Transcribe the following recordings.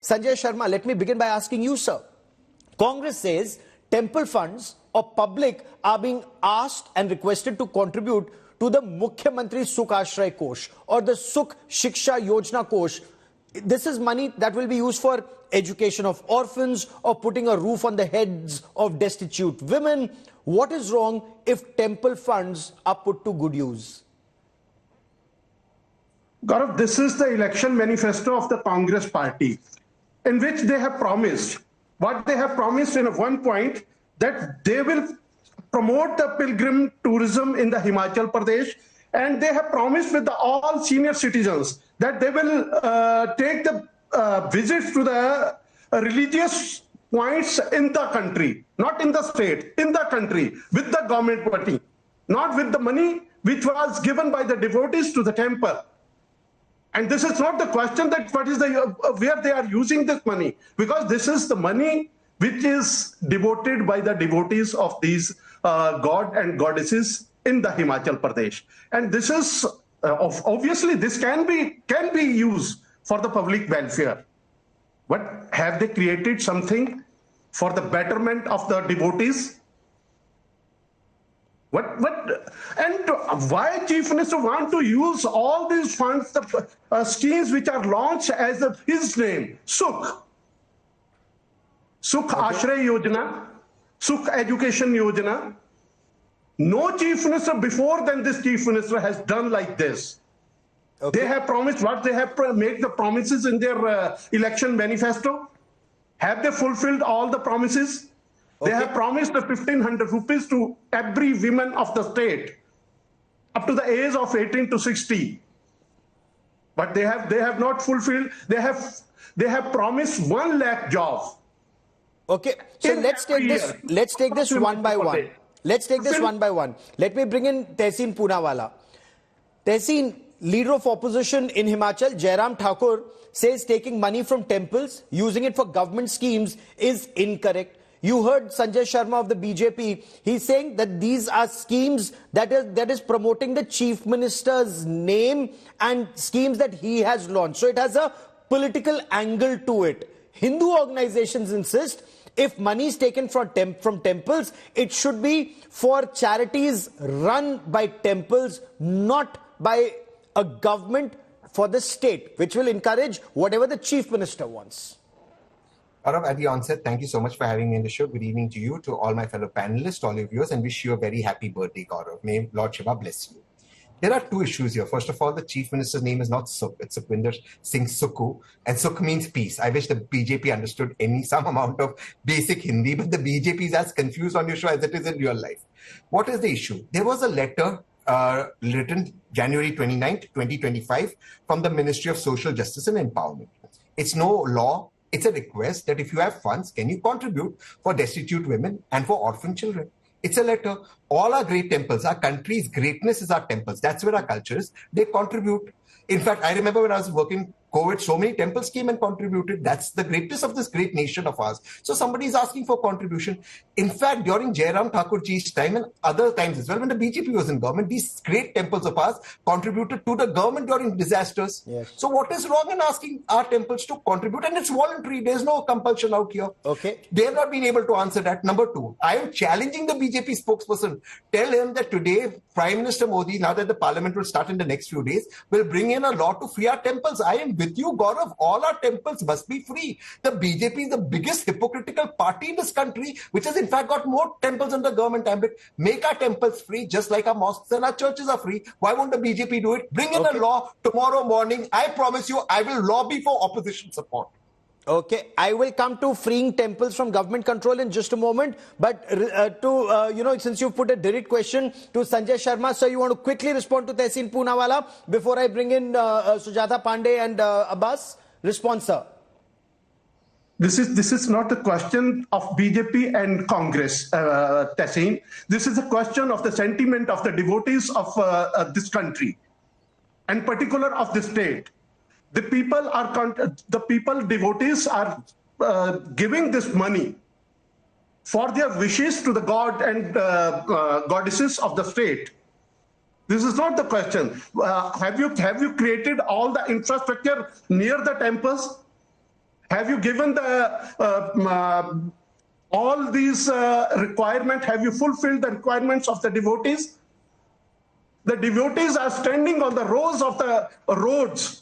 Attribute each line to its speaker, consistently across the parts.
Speaker 1: Sanjay Sharma, let me begin by asking you, sir. Congress says temple funds or public are being asked and requested to contribute to the Mukhyamantri Sukh Ashray Kosh or the Sukh Shiksha Yojana Kosh. This is money that will be used for education of orphans or putting a roof on the heads of destitute women. What is wrong if temple funds are put to good use?
Speaker 2: Gaurav, this is the election manifesto of the Congress party, in which they have promised, what they have promised in one point, that they will promote the pilgrim tourism in the Himachal Pradesh, and they have promised with all senior citizens that they will take the visits to the religious points in the country, not in the state, in the country, with the government money, not with the money which was given by the devotees to the temple. And this is not the question that what is the where they are using this money, because this is the money which is devoted by the devotees of these god and goddesses in the Himachal Pradesh. And this is obviously this can be used for the public welfare. But have they created something for the betterment of the devotees? And why Chief Minister want to use all these funds, the schemes which are launched as his name, Sukh Ashray Yojana, Sukh Education Yojana. No Chief Minister before than this Chief Minister has done like this. Okay. They have promised what they have made the promises in their election manifesto. Have they fulfilled all the promises? Okay. They have promised the 1,500 rupees to every woman of the state up to the age of 18 to 60. But they have not fulfilled. They have promised 1 lakh jobs.
Speaker 1: Okay, so let's take this one by one. Let's take this one by one. Let me bring in Tehseen Poonawala. Tehseen, leader of opposition in Himachal, Jairam Thakur, says taking money from temples, using it for government schemes is incorrect. You heard Sanjay Sharma of the BJP. He's saying that these are schemes that is promoting the Chief Minister's name and schemes that he has launched. So it has a political angle to it. Hindu organizations insist if money is taken from temples, it should be for charities run by temples, not by a government for the state, which will encourage whatever the Chief Minister wants.
Speaker 3: Gaurav, at the onset, thank you so much for having me in the show. Good evening to you, to all my fellow panelists, all your viewers, and wish you a very happy birthday, Gaurav. May Lord Shiva bless you. There are 2 issues here. First of all, the Chief Minister's name is not Sukh. It's Sukhwinder Singh Sukhu, and Sukh means peace. I wish the BJP understood some amount of basic Hindi, but the BJP is as confused on your show as it is in real life. What is the issue? There was a letter written January 29th, 2025 from the Ministry of Social Justice and Empowerment. It's no law. It's a request that if you have funds, can you contribute for destitute women and for orphan children? It's a letter. All our great temples, our country's greatness is our temples. That's where our culture is. They contribute. In fact, I remember when I was working COVID, so many temples came and contributed. That's the greatness of this great nation of ours. So somebody is asking for contribution. In fact, during Jairam Thakurji's time and other times as well, when the BJP was in government, these great temples of ours contributed to the government during disasters. Yes. So what is wrong in asking our temples to contribute? And it's voluntary. There's no compulsion out here.
Speaker 1: Okay.
Speaker 3: They have not been able to answer that. Number 2, I am challenging the BJP spokesperson. Tell him that today, Prime Minister Modi, now that the parliament will start in the next few days, will bring in a law to free our temples. I am with you, Gaurav. All our temples must be free. The BJP is the biggest hypocritical party in this country, which has in fact got more temples under government ambit. Make our temples free, just like our mosques and our churches are free. Why won't the BJP do it? Bring in a law tomorrow morning. I promise you, I will lobby for opposition support.
Speaker 1: Okay, I will come to freeing temples from government control in just a moment. But since you put a direct question to Sanjay Sharma, so you want to quickly respond to Tehseen Poonawala before I bring in Sujata Pandey and Abbas? Response, sir.
Speaker 2: This is not a question of BJP and Congress, Tehseen. This is a question of the sentiment of the devotees of this country, and particular of the state. The people devotees are giving this money for their wishes to the god and goddesses of the state. This is not the question. Have you created all the infrastructure near the temples? Have you given all these requirements? Have you fulfilled the requirements of the devotees? The devotees are standing on the rows of the roads,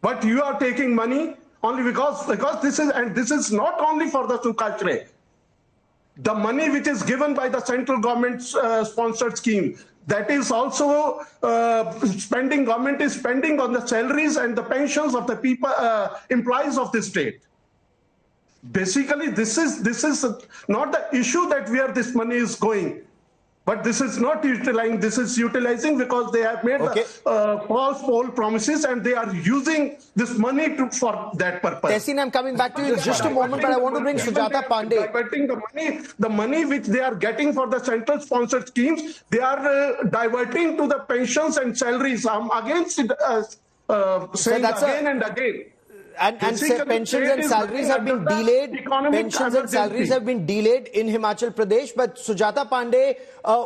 Speaker 2: but you are taking money only because this is not only for the Sukashre. The money which is given by the central government sponsored scheme, that is also government is spending on the salaries and the pensions of the people, employees of the state. Basically, this is not the issue that where this money is going. But this is not utilizing, this is utilizing because they have made false poll promises and they are using this money for that purpose.
Speaker 1: Tehseen, I'm coming back to you in just a moment, but I want to bring Sujata Pandey.
Speaker 2: Diverting the money which they are getting for the central sponsored schemes, they are diverting to the pensions and salaries. I'm against it, saying again and again.
Speaker 1: And pensions and salaries have been delayed. Pensions and salaries have been delayed in Himachal Pradesh. But Sujata Pandey,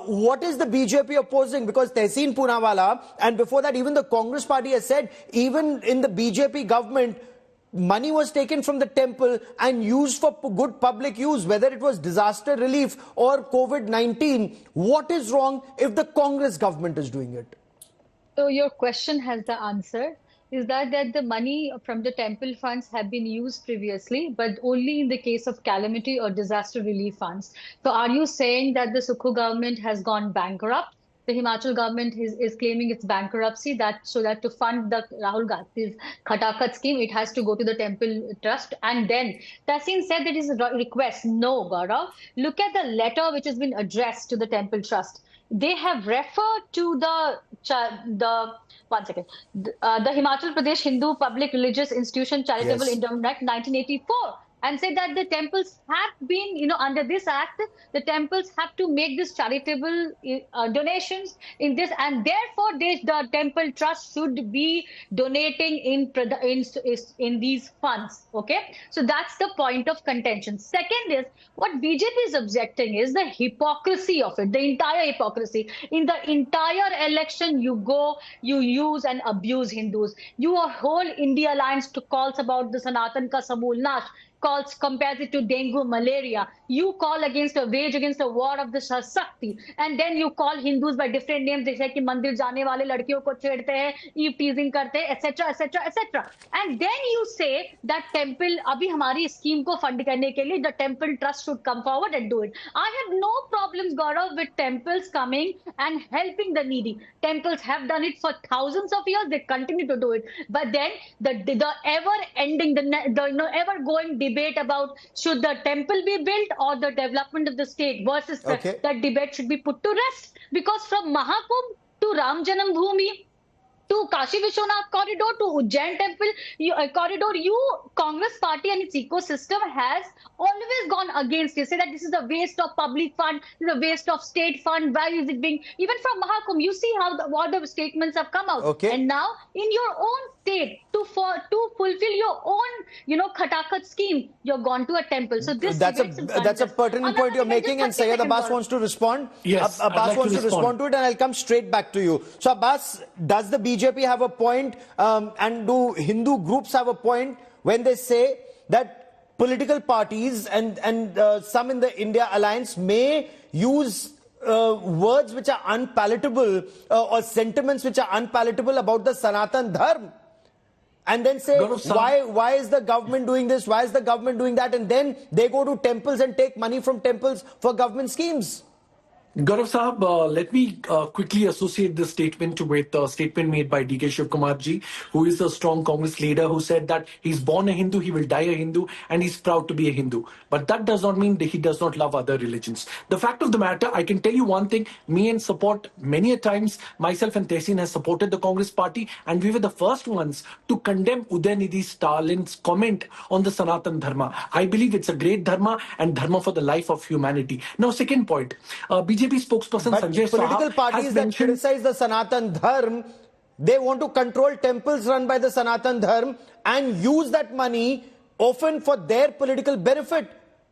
Speaker 1: what is the BJP opposing? Because Tehseen Poonawalla, and before that even the Congress party has said, even in the BJP government, money was taken from the temple and used for good public use, whether it was disaster relief or COVID-19. What is wrong if the Congress government is doing it?
Speaker 4: So your question has the answer. Is that the money from the temple funds have been used previously, but only in the case of calamity or disaster relief funds. So are you saying that the Sukhu government has gone bankrupt? The Himachal government is claiming its bankruptcy, so that to fund the Rahul Gandhi's Khatakat scheme, it has to go to the temple trust. And then Tehseen said that it is a request. No, Gaurav. Look at the letter which has been addressed to the temple trust. They have referred to the Himachal Pradesh Hindu Public Religious Institution Charitable Endowment Act 1984, and say that the temples have been, under this act, the temples have to make this charitable donations in this, and therefore the temple trust should be donating in these funds. Okay, so that's the point of contention. Second is what BJP is objecting is the hypocrisy of it, the entire hypocrisy. In the entire election, you use and abuse Hindus. Your whole India Alliance calls about the Sanatan ka Samool Nash, compares it to dengue, malaria. You call wage against a war of the Shakti, and then you call Hindus by different names. They say कि मंदिर जाने वाले लड़कियों को छेड़ते हैं, eve teasing करते हैं, etc., etc., etc. And then you say that temple अभी हमारी scheme को fund करने के लिए the temple trust should come forward and do it. I have no problems, Gaurav, with temples coming and helping the needy. Temples have done it for thousands of years. They continue to do it. But then the ever-ending, the ever-going debate about should the temple be built or the development of the state versus that debate should be put to rest. Because from Mahakumbh to Ram Janam Bhoomi to Kashi Vishwanath corridor to Ujjain temple Congress party and its ecosystem has always gone against it. Say that this is a waste of public fund, this is a waste of state fund. Why is it being, even from Mahakumbh, you see how what the statements have come out. And now in your own state to fulfill your own, Khatakat scheme, you're gone to a temple. So this
Speaker 1: that's a pertinent point you're making, and Syed Abbas wants to respond.
Speaker 5: Yes,
Speaker 1: Abbas wants to respond to it, and I'll come straight back to you. So Abbas, does the BJP have a point, and do Hindu groups have a point when they say that political parties and some in the India Alliance may use words which are unpalatable or sentiments which are unpalatable about the Sanatan Dharma, and then say, why is the government doing this? Why is the government doing that? And then they go to temples and take money from temples for government schemes.
Speaker 5: Gaurav Sahab, let me quickly associate this statement with a statement made by D.K. Shivkumar ji, who is a strong Congress leader, who said that he's born a Hindu, he will die a Hindu, and he's proud to be a Hindu. But that does not mean that he does not love other religions. The fact of the matter, I can tell you one thing, me and support many a times, myself and Tehseen has supported the Congress party, and we were the first ones to condemn Udaynidhi Stalin's comment on the Sanatan Dharma. I believe it's a great Dharma and Dharma for the life of humanity. Now, second point, BJP spokesperson Sanjay Saha
Speaker 1: political parties that criticize the Sanatan Dharma, they want to control temples run by the Sanatan Dharma and use that money often for their political benefit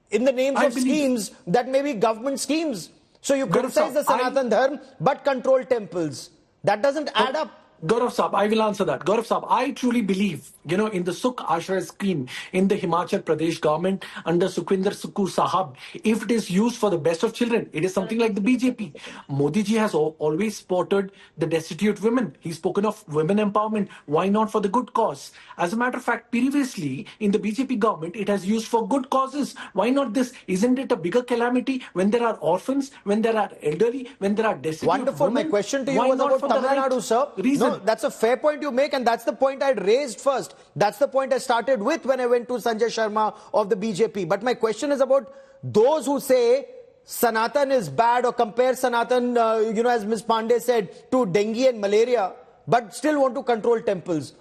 Speaker 1: in the names of schemes that may be government schemes. So you criticize the Sanatan Dharma but control temples. That doesn't add up.
Speaker 5: Gaurav Saab, I will answer that. Gaurav Saab, I truly believe, in the Sukh Ashray scheme in the Himachal Pradesh government under Sukhwinder Sukhu Sahab, if it is used for the best of children, it is something like the BJP. Modi ji has always supported the destitute women. He's spoken of women empowerment. Why not for the good cause? As a matter of fact, previously in the BJP government, it has used for good causes. Why not this? Isn't it a bigger calamity when there are orphans, when there are elderly, when there are destitute
Speaker 1: Wonderful.
Speaker 5: women?
Speaker 1: My question to you
Speaker 5: Why
Speaker 1: was
Speaker 5: not
Speaker 1: about
Speaker 5: for the
Speaker 1: Tamil
Speaker 5: right
Speaker 1: Nadu, sir.
Speaker 5: reason?
Speaker 1: No, that's a fair point you make, and that's the point I'd raised first. That's the point I started with when I went to Sanjay Sharma of the BJP. But my question is about those who say Sanatan is bad or compare Sanatan, as Ms. Pandey said, to dengue and malaria, but still want to control temples.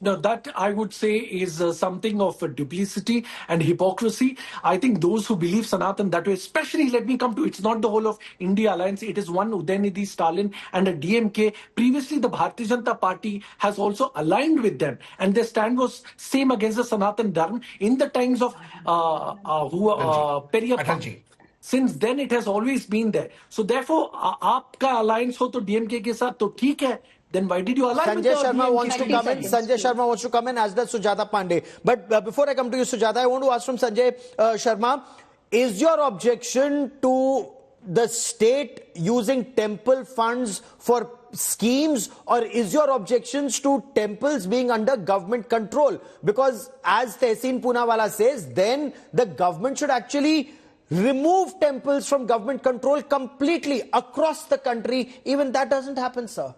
Speaker 5: Now, that I would say is something of a duplicity and hypocrisy. I think those who believe Sanatan that way, especially, let me come to, it's not the whole of India Alliance, it is one Udaynidhi Stalin and a DMK. Previously, the Bharatiya Janata Party has also aligned with them, and their stand was same against the Sanatan Dharma in the times of Periyappa.
Speaker 3: Atalji.
Speaker 5: Since then, it has always been there. So therefore, आपका alliance हो तो DMK के साथ तो ठीक है. Then why did you align with
Speaker 1: Sanjay
Speaker 5: the
Speaker 1: Sharma
Speaker 5: DMK?
Speaker 1: wants to come in. Sanjay Sharma wants to come in, as does Sujata Pandey. But before I come to you, Sujata, I want to ask from Sanjay Sharma, is your objection to the state using temple funds for schemes, or is your objections to temples being under government control? Because as Tehseen Poonawala says, then the government should actually remove temples from government control completely across the country. Even that doesn't happen, sir.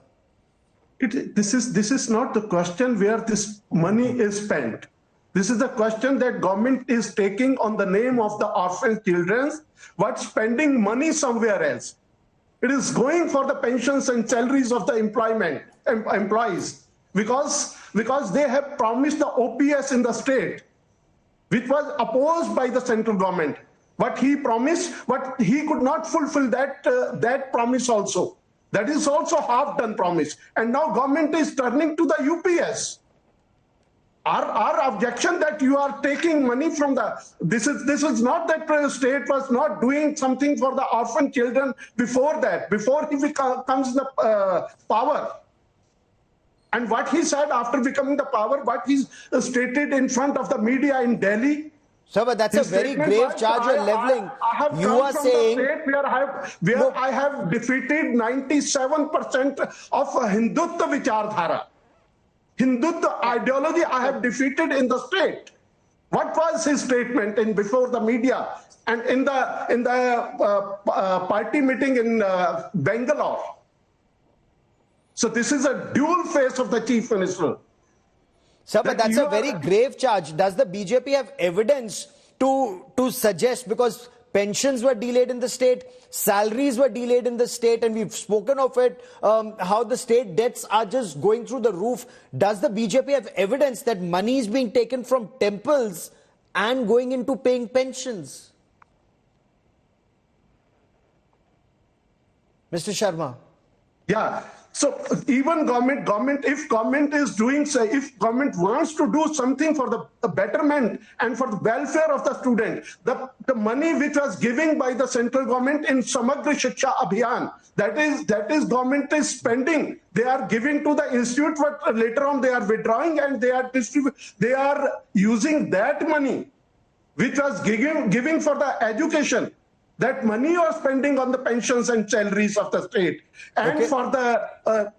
Speaker 2: This is not the question where this money is spent. This is the question that government is taking on the name of the orphan children, but spending money somewhere else. It is going for the pensions and salaries of the employees because they have promised the OPS in the state, which was opposed by the central government. What he promised, but he could not fulfill that promise also. That is also half-done promise. And now government is turning to the UPS. Our objection that you are taking money from this is not that the state was not doing something for the orphan children before that, before he comes the power. And what he said after becoming the power, what he stated in front of the media in Delhi.
Speaker 1: Sir, but that's a very grave charge you're leveling. You are saying
Speaker 2: where I have defeated 97% of Hindutva Vichardhara. Hindutva ideology I have defeated in the state. What was his statement before the media and in the party meeting in Bangalore? So this is a dual face of the chief minister.
Speaker 1: Sir, but that's a very grave charge. Does the BJP have evidence to suggest, because pensions were delayed in the state, salaries were delayed in the state, and we've spoken of it, how the state debts are just going through the roof. Does the BJP have evidence that money is being taken from temples and going into paying pensions? Mr. Sharma.
Speaker 2: Yeah. So even if government is doing, say, if government wants to do something for the betterment and for the welfare of the student, the money which was given by the central government in Samagra Shiksha Abhiyan, that is government is spending. They are giving to the institute, but later on they are withdrawing and they are using that money which was giving for the education. That money you are spending on the pensions and salaries of the state, and for the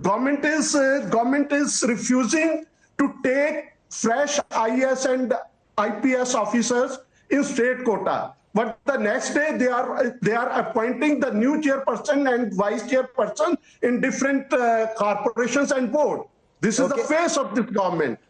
Speaker 2: government is refusing to take fresh IAS and IPS officers in state quota. But the next day they are appointing the new chairperson and vice chairperson in different corporations and board. This is the face of this government.